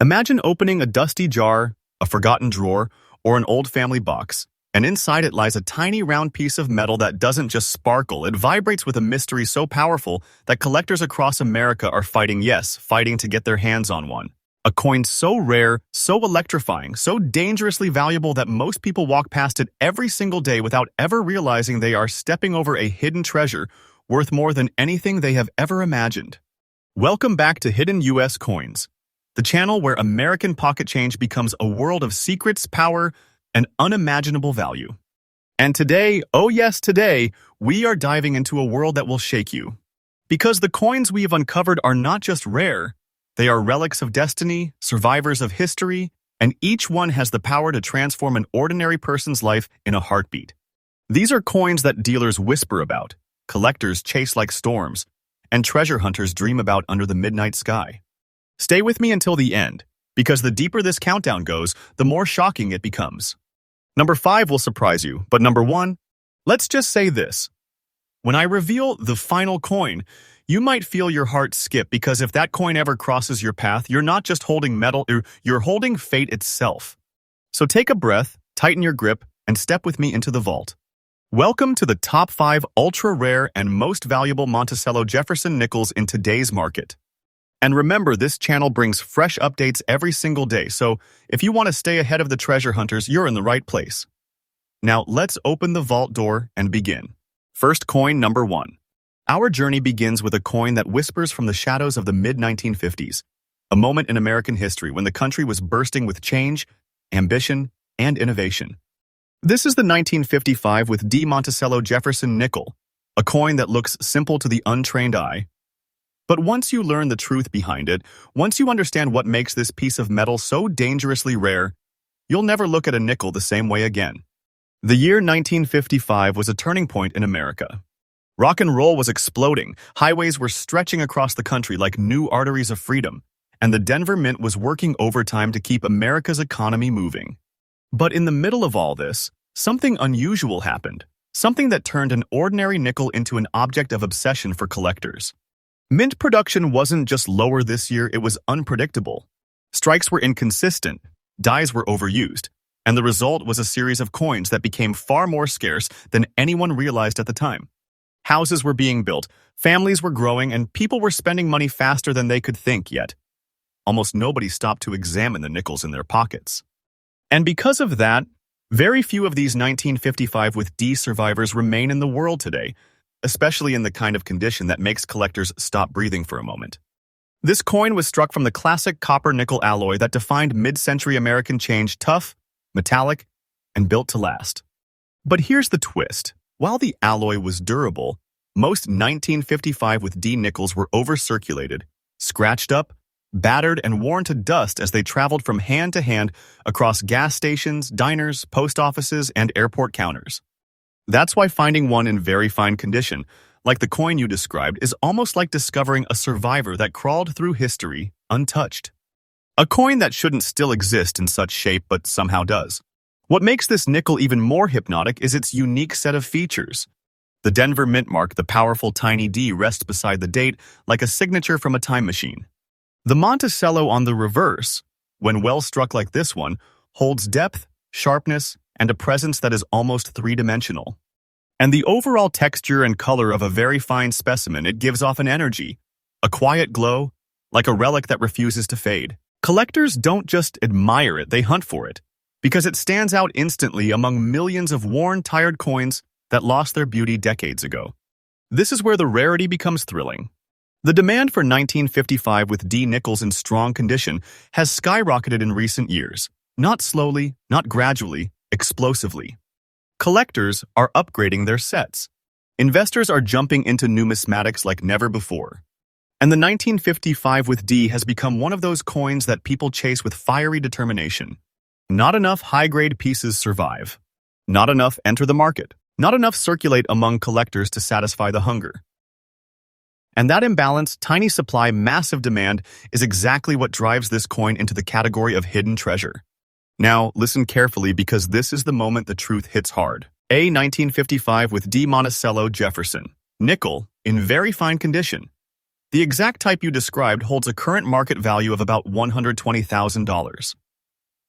Imagine opening a dusty jar, a forgotten drawer, or an old family box, and inside it lies a tiny round piece of metal that doesn't just sparkle, it vibrates with a mystery so powerful that collectors across America are fighting to get their hands on one. A coin so rare, so electrifying, so dangerously valuable that most people walk past it every single day without ever realizing they are stepping over a hidden treasure worth more than anything they have ever imagined. Welcome back to Hidden U.S. Coins, the channel where American pocket change becomes a world of secrets, power, and unimaginable value. And today, oh yes, today, we are diving into a world that will shake you. Because the coins we have uncovered are not just rare, they are relics of destiny, survivors of history, and each one has the power to transform an ordinary person's life in a heartbeat. These are coins that dealers whisper about, collectors chase like storms, and treasure hunters dream about under the midnight sky. Stay with me until the end, because the deeper this countdown goes, the more shocking it becomes. Number 5 will surprise you, but number 1, let's just say this. When I reveal the final coin, you might feel your heart skip because if that coin ever crosses your path, you're not just holding metal, you're holding fate itself. So take a breath, tighten your grip, and step with me into the vault. Welcome to the top 5 ultra-rare and most valuable Monticello Jefferson nickels in today's market. And remember, this channel brings fresh updates every single day, so if you want to stay ahead of the treasure hunters, you're in the right place. Now, let's open the vault door and begin. First coin number 1. Our journey begins with a coin that whispers from the shadows of the mid-1950s, a moment in American history when the country was bursting with change, ambition, and innovation. This is the 1955 with D Monticello Jefferson nickel, a coin that looks simple to the untrained eye. But once you learn the truth behind it, once you understand what makes this piece of metal so dangerously rare, you'll never look at a nickel the same way again. The year 1955 was a turning point in America. Rock and roll was exploding, highways were stretching across the country like new arteries of freedom, and the Denver Mint was working overtime to keep America's economy moving. But in the middle of all this, something unusual happened, something that turned an ordinary nickel into an object of obsession for collectors. Mint production wasn't just lower this year, it was unpredictable. Strikes were inconsistent, dies were overused, and the result was a series of coins that became far more scarce than anyone realized at the time. Houses were being built, families were growing, and people were spending money faster than they could think yet. Almost nobody stopped to examine the nickels in their pockets. And because of that, very few of these 1955 with D survivors remain in the world today, especially in the kind of condition that makes collectors stop breathing for a moment. This coin was struck from the classic copper-nickel alloy that defined mid-century American change: tough, metallic, and built to last. But here's the twist. While the alloy was durable, most 1955 with D nickels were over-circulated, scratched up, battered, and worn to dust as they traveled from hand to hand across gas stations, diners, post offices, and airport counters. That's why finding one in very fine condition, like the coin you described, is almost like discovering a survivor that crawled through history untouched. A coin that shouldn't still exist in such shape but somehow does. What makes this nickel even more hypnotic is its unique set of features. The Denver Mint mark, the powerful tiny D, rests beside the date like a signature from a time machine. The Monticello on the reverse, when well struck like this one, holds depth, sharpness, and a presence that is almost three-dimensional. And the overall texture and color of a very fine specimen, it gives off an energy, a quiet glow, like a relic that refuses to fade. Collectors don't just admire it, they hunt for it, because it stands out instantly among millions of worn, tired coins that lost their beauty decades ago. This is where the rarity becomes thrilling. The demand for 1955 with D nickels in strong condition has skyrocketed in recent years, not slowly, not gradually, explosively. Collectors are upgrading their sets. Investors are jumping into numismatics like never before. And the 1955 with D has become one of those coins that people chase with fiery determination. Not enough high-grade pieces survive. Not enough enter the market. Not enough circulate among collectors to satisfy the hunger. And that imbalance, tiny supply, massive demand, is exactly what drives this coin into the category of hidden treasure. Now, listen carefully because this is the moment the truth hits hard. A 1955 with D Monticello Jefferson. Nickel, in very fine condition. The exact type you described holds a current market value of about $120,000.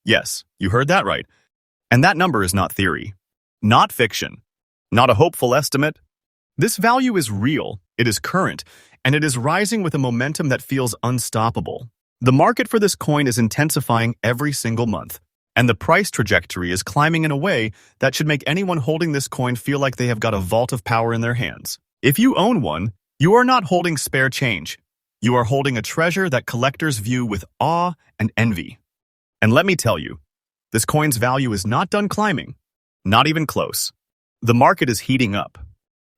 Yes, you heard that right. And that number is not theory, not fiction, not a hopeful estimate. This value is real, it is current, and it is rising with a momentum that feels unstoppable. The market for this coin is intensifying every single month, and the price trajectory is climbing in a way that should make anyone holding this coin feel like they have got a vault of power in their hands. If you own one, you are not holding spare change. You are holding a treasure that collectors view with awe and envy. And let me tell you, this coin's value is not done climbing, not even close. The market is heating up.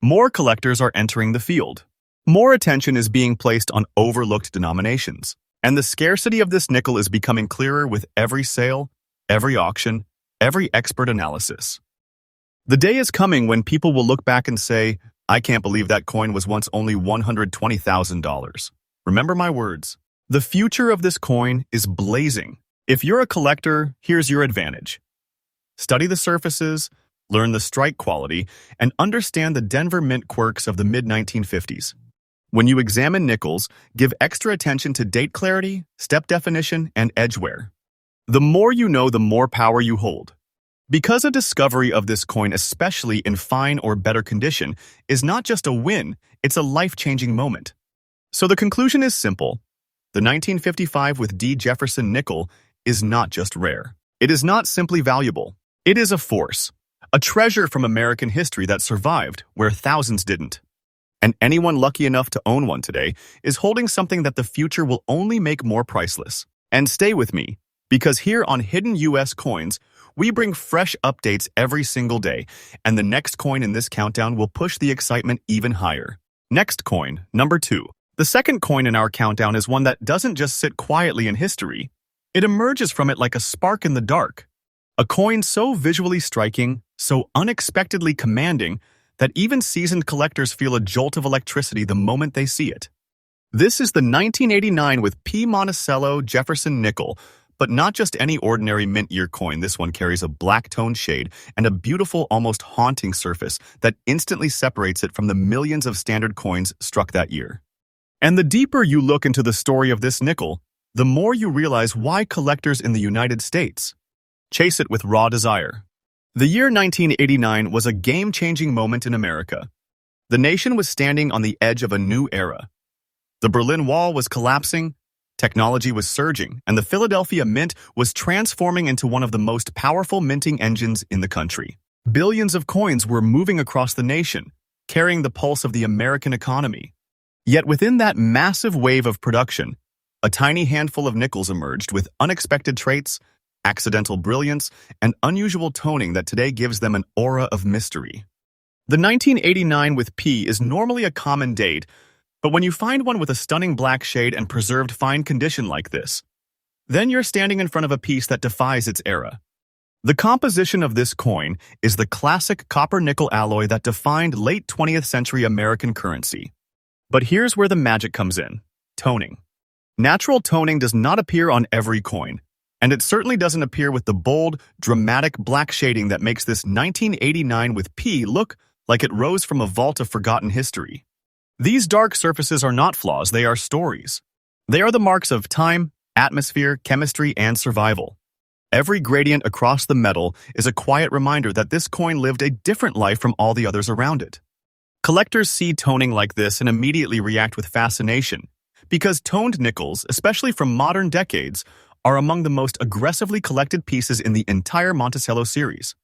More collectors are entering the field. More attention is being placed on overlooked denominations, and the scarcity of this nickel is becoming clearer with every sale, every auction, every expert analysis. The day is coming when people will look back and say, I can't believe that coin was once only $120,000. Remember my words. The future of this coin is blazing. If you're a collector, here's your advantage. Study the surfaces, learn the strike quality, and understand the Denver Mint quirks of the mid-1950s. When you examine nickels, give extra attention to date clarity, step definition, and edge wear. The more you know, the more power you hold. Because a discovery of this coin, especially in fine or better condition, is not just a win, it's a life-changing moment. So the conclusion is simple. The 1955 with D. Jefferson nickel is not just rare. It is not simply valuable. It is a force, a treasure from American history that survived where thousands didn't. And anyone lucky enough to own one today is holding something that the future will only make more priceless. And stay with me, because here on Hidden US Coins, we bring fresh updates every single day, and the next coin in this countdown will push the excitement even higher. Next coin, number 2. The second coin in our countdown is one that doesn't just sit quietly in history. It emerges from it like a spark in the dark. A coin so visually striking, so unexpectedly commanding, that even seasoned collectors feel a jolt of electricity the moment they see it. This is the 1989 with P. Monticello Jefferson nickel, but not just any ordinary mint year coin. This one carries a black-toned shade and a beautiful, almost haunting surface that instantly separates it from the millions of standard coins struck that year. And the deeper you look into the story of this nickel, the more you realize why collectors in the United States chase it with raw desire. The year 1989 was a game-changing moment in America. The nation was standing on the edge of a new era. The Berlin Wall was collapsing, technology was surging, and the Philadelphia Mint was transforming into one of the most powerful minting engines in the country. Billions of coins were moving across the nation, carrying the pulse of the American economy. Yet within that massive wave of production, a tiny handful of nickels emerged with unexpected traits, accidental brilliance, and unusual toning that today gives them an aura of mystery. The 1989 with P is normally a common date, but when you find one with a stunning black shade and preserved fine condition like this, then you're standing in front of a piece that defies its era. The composition of this coin is the classic copper-nickel alloy that defined late 20th century American currency. But here's where the magic comes in: toning. Natural toning does not appear on every coin, and it certainly doesn't appear with the bold, dramatic black shading that makes this 1989 with P look like it rose from a vault of forgotten history. These dark surfaces are not flaws, they are stories. They are the marks of time, atmosphere, chemistry, and survival. Every gradient across the metal is a quiet reminder that this coin lived a different life from all the others around it. Collectors see toning like this and immediately react with fascination, because toned nickels, especially from modern decades, are among the most aggressively collected pieces in the entire Monticello series.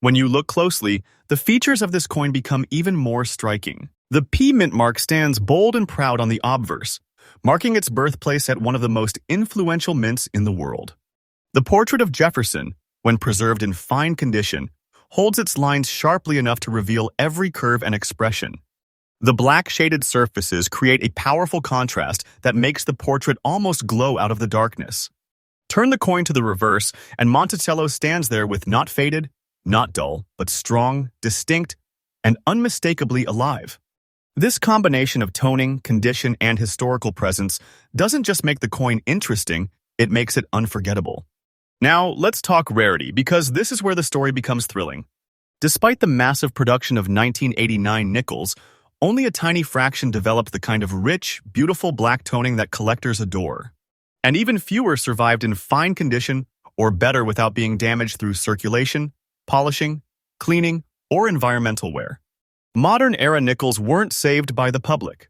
When you look closely, the features of this coin become even more striking. The P mint mark stands bold and proud on the obverse, marking its birthplace at one of the most influential mints in the world. The portrait of Jefferson, when preserved in fine condition, holds its lines sharply enough to reveal every curve and expression. The black shaded surfaces create a powerful contrast that makes the portrait almost glow out of the darkness. Turn the coin to the reverse, and Monticello stands there with not faded, not dull, but strong, distinct, and unmistakably alive. This combination of toning, condition, and historical presence doesn't just make the coin interesting, it makes it unforgettable. Now, let's talk rarity, because this is where the story becomes thrilling. Despite the massive production of 1989 nickels, only a tiny fraction developed the kind of rich, beautiful black toning that collectors adore. And even fewer survived in fine condition or better without being damaged through circulation, polishing, cleaning, or environmental wear. Modern-era nickels weren't saved by the public.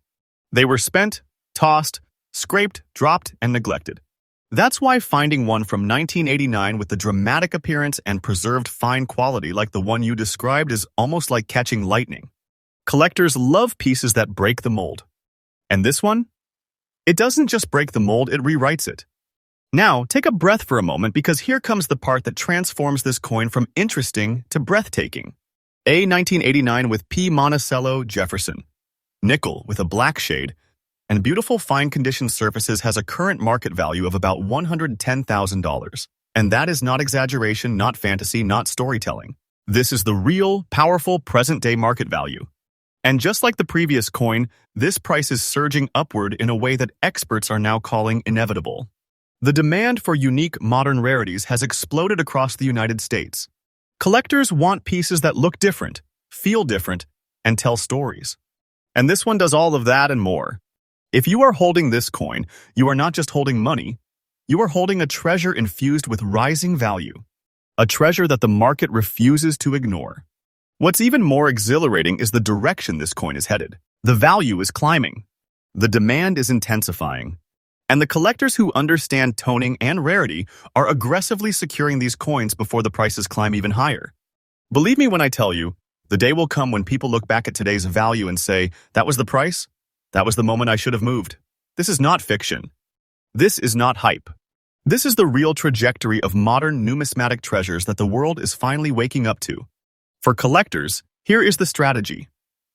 They were spent, tossed, scraped, dropped, and neglected. That's why finding one from 1989 with the dramatic appearance and preserved fine quality like the one you described is almost like catching lightning. Collectors love pieces that break the mold. And this one? It doesn't just break the mold, it rewrites it. Now, take a breath for a moment because here comes the part that transforms this coin from interesting to breathtaking. A 1989 with P. Monticello, Jefferson. Nickel with a black shade and beautiful fine-conditioned surfaces has a current market value of about $110,000. And that is not exaggeration, not fantasy, not storytelling. This is the real, powerful, present-day market value. And just like the previous coin, this price is surging upward in a way that experts are now calling inevitable. The demand for unique modern rarities has exploded across the United States. Collectors want pieces that look different, feel different, and tell stories. And this one does all of that and more. If you are holding this coin, you are not just holding money, you are holding a treasure infused with rising value. A treasure that the market refuses to ignore. What's even more exhilarating is the direction this coin is headed. The value is climbing. The demand is intensifying. And the collectors who understand toning and rarity are aggressively securing these coins before the prices climb even higher. Believe me when I tell you, the day will come when people look back at today's value and say, that was the price? That was the moment I should have moved. This is not fiction. This is not hype. This is the real trajectory of modern numismatic treasures that the world is finally waking up to. For collectors, here is the strategy.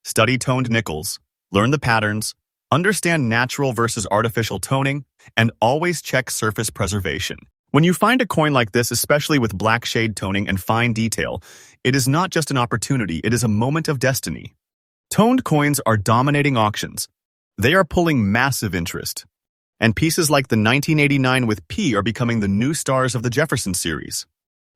Study toned nickels, learn the patterns, understand natural versus artificial toning, and always check surface preservation. When you find a coin like this, especially with black shade toning and fine detail, it is not just an opportunity, it is a moment of destiny. Toned coins are dominating auctions. They are pulling massive interest. And pieces like the 1989 with P are becoming the new stars of the Jefferson series.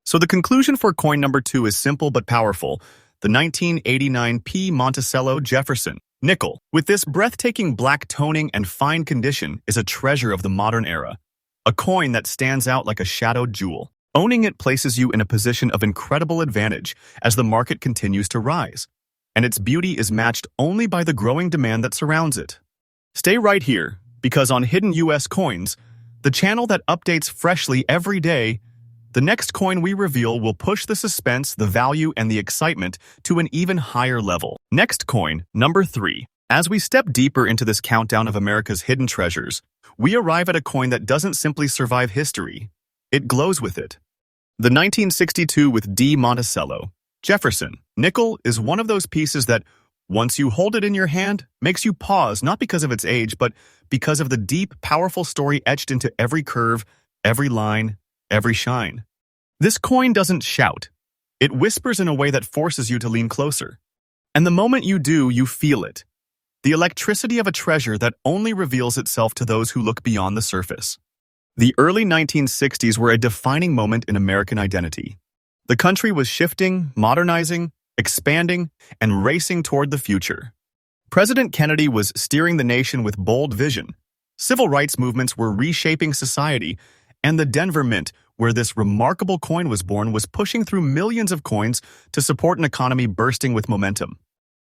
So the conclusion for coin number 2 is simple but powerful. The 1989 P. Monticello Jefferson nickel, with this breathtaking black toning and fine condition, is a treasure of the modern era. A coin that stands out like a shadowed jewel. Owning it places you in a position of incredible advantage as the market continues to rise. And its beauty is matched only by the growing demand that surrounds it. Stay right here, because on Hidden US Coins, the channel that updates freshly every day, the next coin we reveal will push the suspense, the value, and the excitement to an even higher level. Next coin, number 3. As we step deeper into this countdown of America's hidden treasures, we arrive at a coin that doesn't simply survive history, it glows with it. The 1962 with D. Monticello Jefferson nickel is one of those pieces that, once you hold it in your hand, makes you pause not because of its age, but because of the deep, powerful story etched into every curve, every line, every shine. This coin doesn't shout. It whispers in a way that forces you to lean closer. And the moment you do, you feel it. The electricity of a treasure that only reveals itself to those who look beyond the surface. The early 1960s were a defining moment in American identity. The country was shifting, modernizing, expanding, and racing toward the future. President Kennedy was steering the nation with bold vision. Civil rights movements were reshaping society, and the Denver Mint, where this remarkable coin was born, was pushing through millions of coins to support an economy bursting with momentum.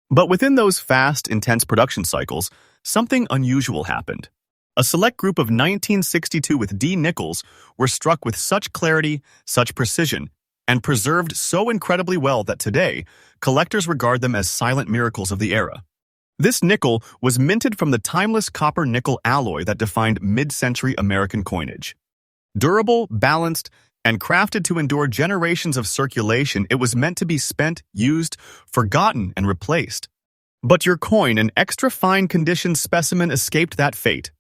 But within those fast, intense production cycles, something unusual happened. A select group of 1962 with D nickels were struck with such clarity, such precision, and preserved so incredibly well that today, collectors regard them as silent miracles of the era. This nickel was minted from the timeless copper-nickel alloy that defined mid-century American coinage. Durable, balanced, and crafted to endure generations of circulation, it was meant to be spent, used, forgotten, and replaced. But your coin, an extra fine condition specimen, escaped that fate.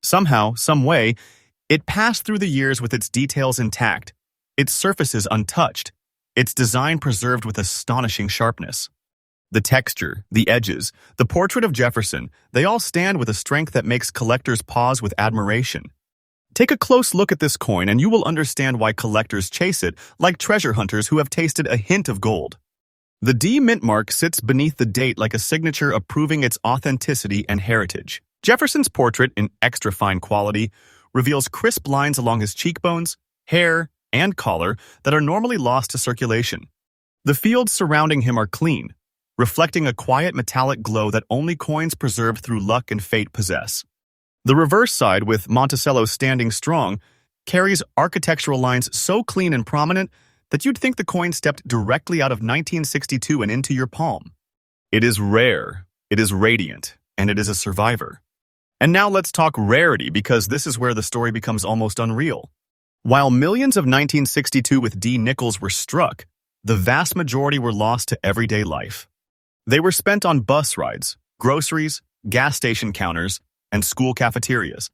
Somehow, some way, it passed through the years with its details intact, its surfaces untouched, its design preserved with astonishing sharpness. The texture, the edges, the portrait of Jefferson, they all stand with a strength that makes collectors pause with admiration. Take a close look at this coin and you will understand why collectors chase it like treasure hunters who have tasted a hint of gold. The D mint mark sits beneath the date like a signature approving its authenticity and heritage. Jefferson's portrait, in extra fine quality, reveals crisp lines along his cheekbones, hair, and collar that are normally lost to circulation. The fields surrounding him are clean, reflecting a quiet metallic glow that only coins preserved through luck and fate possess. The reverse side, with Monticello standing strong, carries architectural lines so clean and prominent that you'd think the coin stepped directly out of 1962 and into your palm. It is rare, it is radiant, and it is a survivor. And now let's talk rarity, because this is where the story becomes almost unreal. While millions of 1962 with D nickels were struck, the vast majority were lost to everyday life. They were spent on bus rides, groceries, gas station counters, and school cafeterias.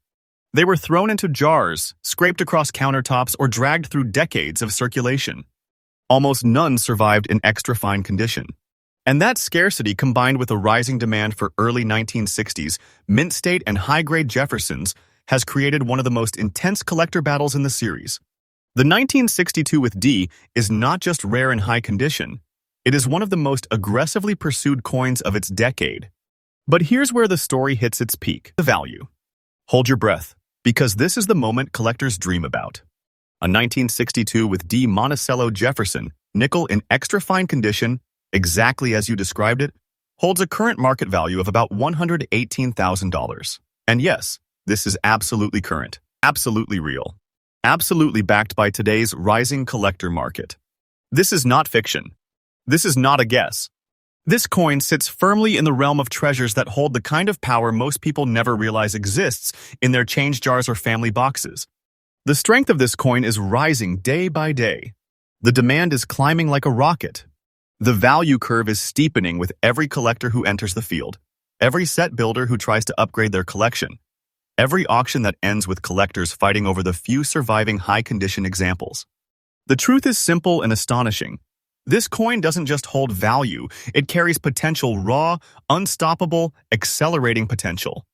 They were thrown into jars, scraped across countertops, or dragged through decades of circulation. Almost none survived in extra fine condition. And that scarcity, combined with a rising demand for early 1960s mint state and high-grade Jeffersons, has created one of the most intense collector battles in the series. The 1962 with D is not just rare in high condition, it is one of the most aggressively pursued coins of its decade. But here's where the story hits its peak: the value. Hold your breath, because this is the moment collectors dream about. A 1962 with D Monticello Jefferson nickel in extra fine condition, exactly as you described it, holds a current market value of about $118,000. And yes, this is absolutely current, absolutely real, absolutely backed by today's rising collector market. This is not fiction. This is not a guess. This coin sits firmly in the realm of treasures that hold the kind of power most people never realize exists in their change jars or family boxes. The strength of this coin is rising day by day. The demand is climbing like a rocket. The value curve is steepening with every collector who enters the field, every set builder who tries to upgrade their collection, every auction that ends with collectors fighting over the few surviving high-condition examples. The truth is simple and astonishing. This coin doesn't just hold value, it carries potential, raw, unstoppable, accelerating potential.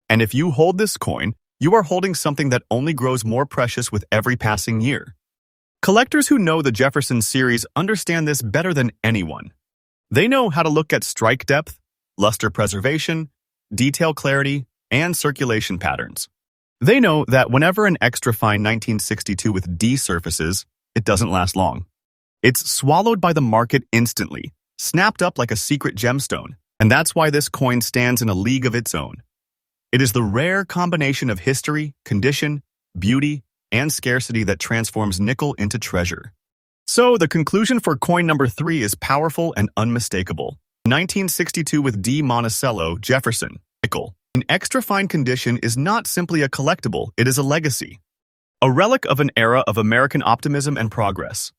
And if you hold this coin, you are holding something that only grows more precious with every passing year. Collectors who know the Jefferson series understand this better than anyone. They know how to look at strike depth, luster preservation, detail clarity, and circulation patterns. They know that whenever an extra fine 1962 with D surfaces, it doesn't last long. It's swallowed by the market instantly, snapped up like a secret gemstone, and that's why this coin stands in a league of its own. It is the rare combination of history, condition, beauty, and scarcity that transforms nickel into treasure. So, the conclusion for coin number 3 is powerful and unmistakable. 1962 with D Monticello Jefferson nickel in extra fine condition is not simply a collectible, it is a legacy. A relic of an era of American optimism and progress.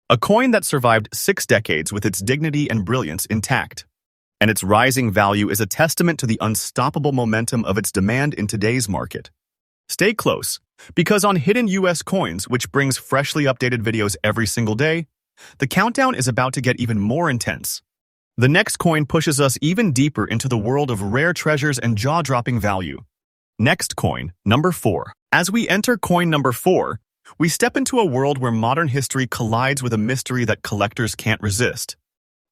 A coin that survived 6 decades with its dignity and brilliance intact. And its rising value is a testament to the unstoppable momentum of its demand in today's market. Stay close, because on Hidden US Coins, which brings freshly updated videos every single day, the countdown is about to get even more intense. The next coin pushes us even deeper into the world of rare treasures and jaw-dropping value. Next coin, number 4. As we enter coin number 4, we step into a world where modern history collides with a mystery that collectors can't resist.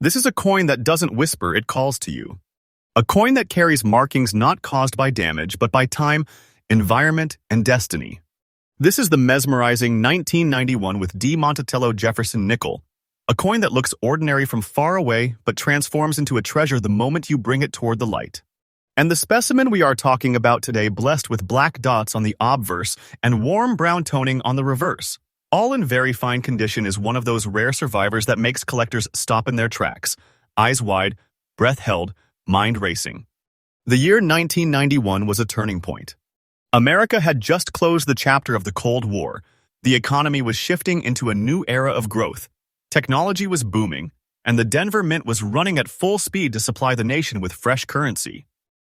This is a coin that doesn't whisper, it calls to you. A coin that carries markings not caused by damage, but by time, environment, and destiny. This is the mesmerizing 1991 with D Monticello Jefferson nickel, a coin that looks ordinary from far away, but transforms into a treasure the moment you bring it toward the light. And the specimen we are talking about today, blessed with black dots on the obverse and warm brown toning on the reverse, all in very fine condition, is one of those rare survivors that makes collectors stop in their tracks, eyes wide, breath held, mind racing. The year 1991 was a turning point. America had just closed the chapter of the Cold War. The economy was shifting into a new era of growth. Technology was booming, and the Denver Mint was running at full speed to supply the nation with fresh currency.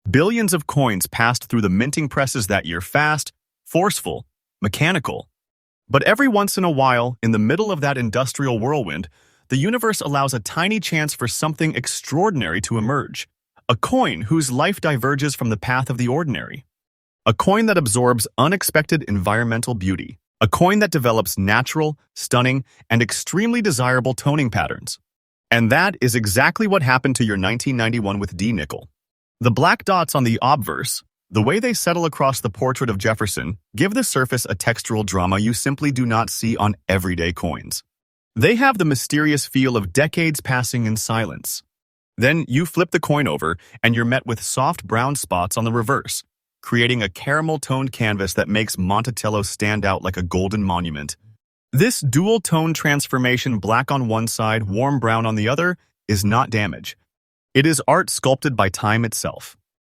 Billions of coins passed through the minting presses that year, fast, forceful, mechanical. But every once in a while, in the middle of that industrial whirlwind, the universe allows a tiny chance for something extraordinary to emerge. A coin whose life diverges from the path of the ordinary. A coin that absorbs unexpected environmental beauty. A coin that develops natural, stunning, and extremely desirable toning patterns. And that is exactly what happened to your 1991 with D nickel. The black dots on the obverse, the way they settle across the portrait of Jefferson, give the surface a textural drama you simply do not see on everyday coins. They have the mysterious feel of decades passing in silence. Then you flip the coin over, and you're met with soft brown spots on the reverse, creating a caramel-toned canvas that makes Monticello stand out like a golden monument. This dual-tone transformation, black on one side, warm brown on the other, is not damage. It is art sculpted by time itself.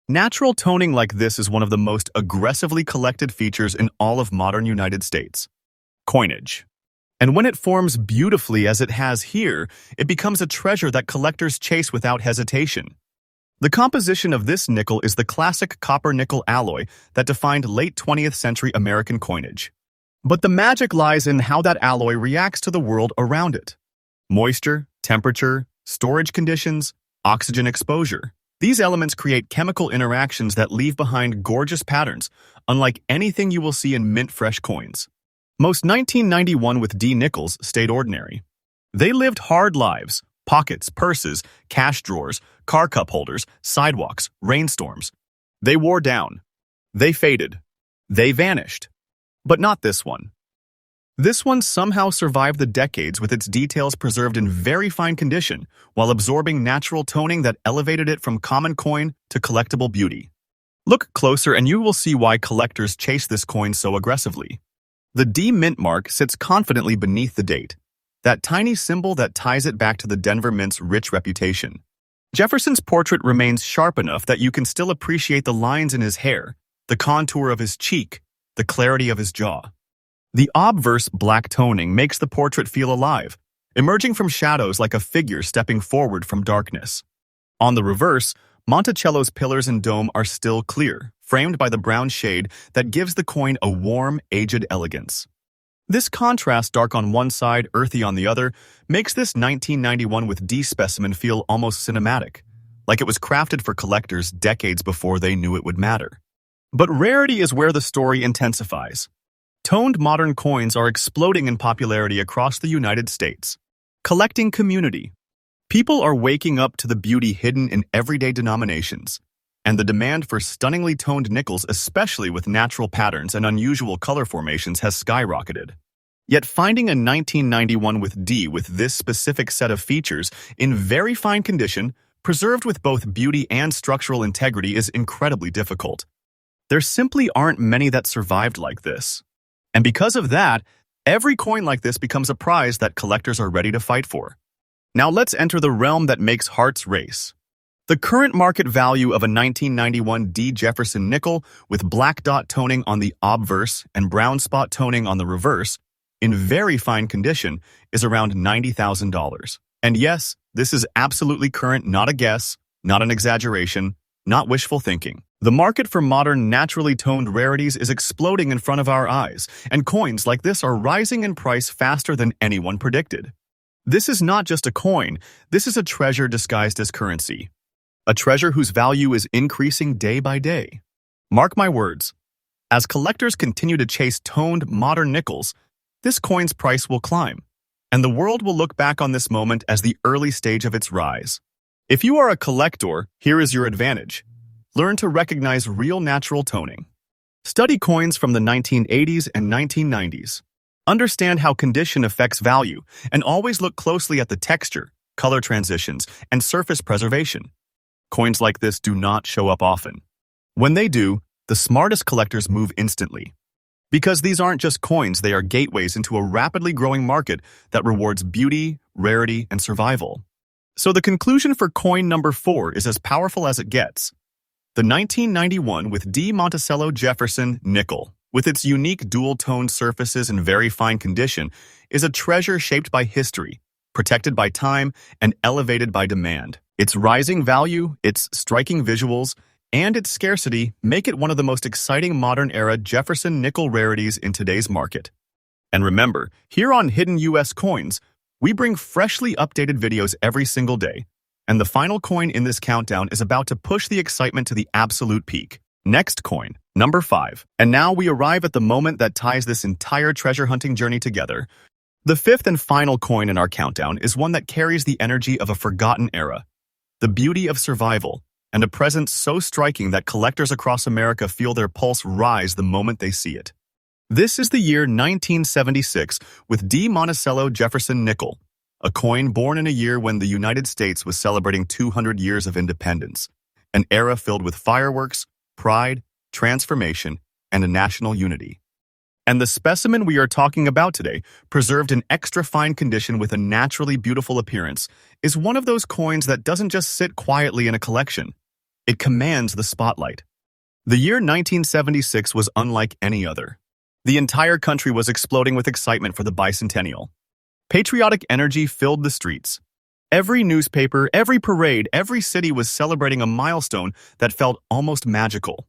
Natural toning like this is one of the most aggressively collected features in all of modern United States. Coinage. And when it forms beautifully as it has here, it becomes a treasure that collectors chase without hesitation. The composition of this nickel is the classic copper-nickel alloy that defined late 20th century American coinage. But the magic lies in how that alloy reacts to the world around it. Moisture, temperature, storage conditions, oxygen exposure. These elements create chemical interactions that leave behind gorgeous patterns, unlike anything you will see in mint-fresh coins. Most 1991 with D nickels stayed ordinary. They lived hard lives: pockets, purses, cash drawers, car cup holders, sidewalks, rainstorms. They wore down. They faded. They vanished. But not this one. This one somehow survived the decades with its details preserved in very fine condition, while absorbing natural toning that elevated it from common coin to collectible beauty. Look closer and you will see why collectors chase this coin so aggressively. The D Mint mark sits confidently beneath the date, that tiny symbol that ties it back to the Denver Mint's rich reputation. Jefferson's portrait remains sharp enough that you can still appreciate the lines in his hair, the contour of his cheek, the clarity of his jaw. The obverse black toning makes the portrait feel alive, emerging from shadows like a figure stepping forward from darkness. On the reverse, Monticello's pillars and dome are still clear, framed by the brown shade that gives the coin a warm, aged elegance. This contrast, dark on one side, earthy on the other, makes this 1991 with D specimen feel almost cinematic, like it was crafted for collectors decades before they knew it would matter. But rarity is where the story intensifies. Toned modern coins are exploding in popularity across the United States. Collecting community. People are waking up to the beauty hidden in everyday denominations, and the demand for stunningly toned nickels, especially with natural patterns and unusual color formations, has skyrocketed. Yet finding a 1991 with D with this specific set of features in very fine condition, preserved with both beauty and structural integrity, is incredibly difficult. There simply aren't many that survived like this. And because of that, every coin like this becomes a prize that collectors are ready to fight for. Now let's enter the realm that makes hearts race. The current market value of a 1991 D Jefferson nickel with black dot toning on the obverse and brown spot toning on the reverse, in very fine condition, is around $90,000. And yes, this is absolutely current, not a guess, not an exaggeration, not wishful thinking. The market for modern, naturally toned rarities is exploding in front of our eyes, and coins like this are rising in price faster than anyone predicted. This is not just a coin, this is a treasure disguised as currency. A treasure whose value is increasing day by day. Mark my words, as collectors continue to chase toned, modern nickels, this coin's price will climb, and the world will look back on this moment as the early stage of its rise. If you are a collector, here is your advantage. Learn to recognize real natural toning. Study coins from the 1980s and 1990s. Understand how condition affects value, and always look closely at the texture, color transitions, and surface preservation. Coins like this do not show up often. When they do, the smartest collectors move instantly. Because these aren't just coins, they are gateways into a rapidly growing market that rewards beauty, rarity, and survival. So the conclusion for coin number 4 is as powerful as it gets. The 1991 with D Monticello Jefferson nickel, with its unique dual-toned surfaces and very fine condition, is a treasure shaped by history, protected by time, and elevated by demand. Its rising value, its striking visuals, and its scarcity make it one of the most exciting modern-era Jefferson nickel rarities in today's market. And remember, here on Hidden US Coins, we bring freshly updated videos every single day, and the final coin in this countdown is about to push the excitement to the absolute peak. Next coin, number 5. And now we arrive at the moment that ties this entire treasure hunting journey together. The fifth and final coin in our countdown is one that carries the energy of a forgotten era, the beauty of survival, and a presence so striking that collectors across America feel their pulse rise the moment they see it. This is the year 1976 with D. Monticello Jefferson nickel, a coin born in a year when the United States was celebrating 200 years of independence, an era filled with fireworks, pride, transformation, and a national unity. And the specimen we are talking about today, preserved in extra fine condition with a naturally beautiful appearance, is one of those coins that doesn't just sit quietly in a collection. It commands the spotlight. The year 1976 was unlike any other. The entire country was exploding with excitement for the bicentennial. Patriotic energy filled the streets. Every newspaper, every parade, every city was celebrating a milestone that felt almost magical.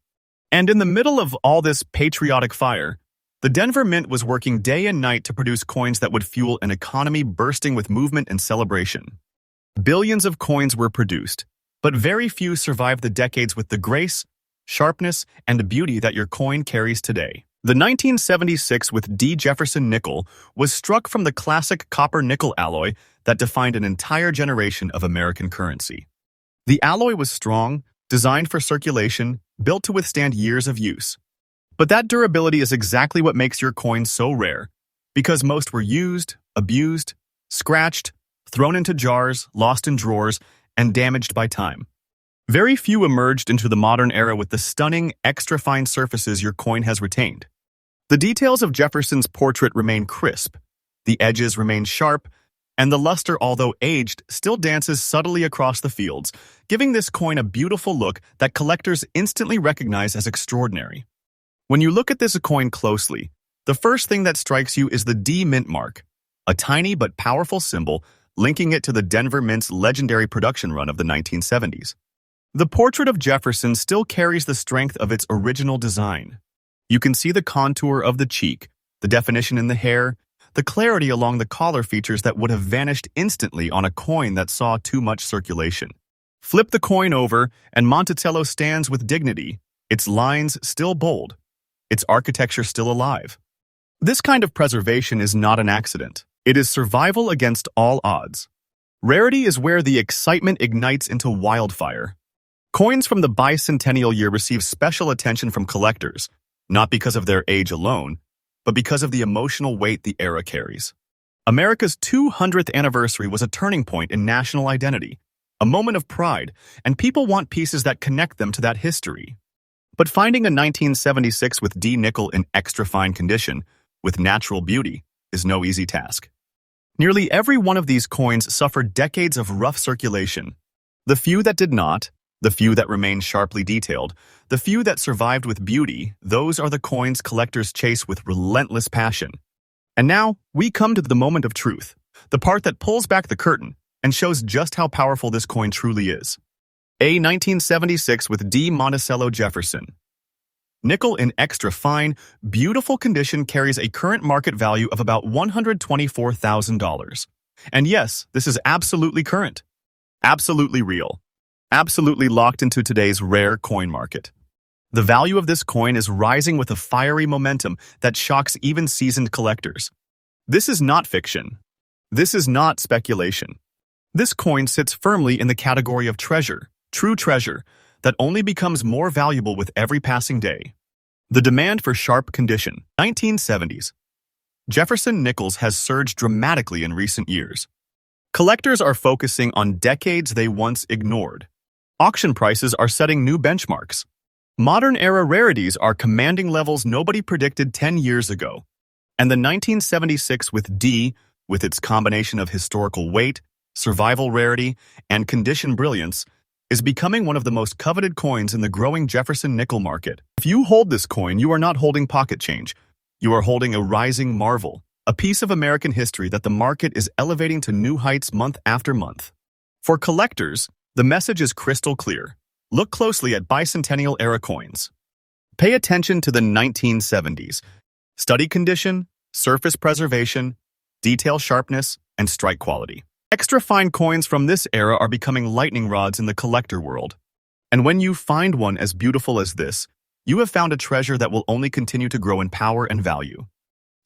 And in the middle of all this patriotic fire, the Denver Mint was working day and night to produce coins that would fuel an economy bursting with movement and celebration. Billions of coins were produced, but very few survived the decades with the grace, sharpness, and beauty that your coin carries today. The 1976 with D. Jefferson nickel was struck from the classic copper-nickel alloy that defined an entire generation of American currency. The alloy was strong, designed for circulation, built to withstand years of use. But that durability is exactly what makes your coins so rare, because most were used, abused, scratched, thrown into jars, lost in drawers, and damaged by time. Very few emerged into the modern era with the stunning, extra-fine surfaces your coin has retained. The details of Jefferson's portrait remain crisp, the edges remain sharp, and the luster, although aged, still dances subtly across the fields, giving this coin a beautiful look that collectors instantly recognize as extraordinary. When you look at this coin closely, the first thing that strikes you is the D Mint mark, a tiny but powerful symbol linking it to the Denver Mint's legendary production run of the 1970s. The portrait of Jefferson still carries the strength of its original design. You can see the contour of the cheek, the definition in the hair, the clarity along the collar features that would have vanished instantly on a coin that saw too much circulation. Flip the coin over, and Monticello stands with dignity, its lines still bold, its architecture still alive. This kind of preservation is not an accident. It is survival against all odds. Rarity is where the excitement ignites into wildfire. Coins from the bicentennial year receive special attention from collectors, not because of their age alone, but because of the emotional weight the era carries. America's 200th anniversary was a turning point in national identity, a moment of pride, and people want pieces that connect them to that history. But finding a 1976 with D nickel in extra fine condition, with natural beauty, is no easy task. Nearly every one of these coins suffered decades of rough circulation. The few that did not, the few that remained sharply detailed, the few that survived with beauty, those are the coins collectors chase with relentless passion. And now, we come to the moment of truth, the part that pulls back the curtain and shows just how powerful this coin truly is. A 1976 with D. Monticello Jefferson. Nickel in extra fine, beautiful condition carries a current market value of about $124,000. And yes, this is absolutely current, absolutely real, absolutely locked into today's rare coin market. The value of this coin is rising with a fiery momentum that shocks even seasoned collectors. This is not fiction. This is not speculation. This coin sits firmly in the category of treasure, true treasure, that only becomes more valuable with every passing day. The demand for sharp condition. 1970s. Jefferson nickels has surged dramatically in recent years. Collectors are focusing on decades they once ignored. Auction prices are setting new benchmarks. Modern-era rarities are commanding levels nobody predicted 10 years ago. And the 1976 with D, with its combination of historical weight, survival rarity, and condition brilliance, is becoming one of the most coveted coins in the growing Jefferson nickel market. If you hold this coin, you are not holding pocket change. You are holding a rising marvel, a piece of American history that the market is elevating to new heights month after month. For collectors, the message is crystal clear. Look closely at bicentennial-era coins. Pay attention to the 1970s. Study condition, surface preservation, detail sharpness, and strike quality. Extra fine coins from this era are becoming lightning rods in the collector world. And when you find one as beautiful as this, you have found a treasure that will only continue to grow in power and value.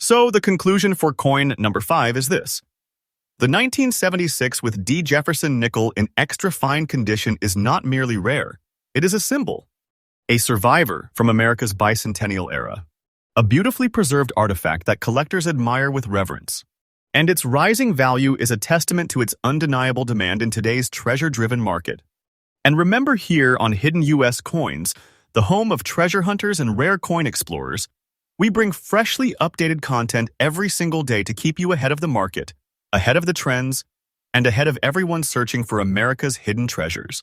So the conclusion for coin number 5 is this. The 1976 with D. Jefferson nickel in extra fine condition is not merely rare. It is a symbol, a survivor from America's bicentennial era, a beautifully preserved artifact that collectors admire with reverence. And its rising value is a testament to its undeniable demand in today's treasure-driven market. And remember, here on Hidden U.S. Coins, the home of treasure hunters and rare coin explorers, we bring freshly updated content every single day to keep you ahead of the market, ahead of the trends, and ahead of everyone searching for America's hidden treasures.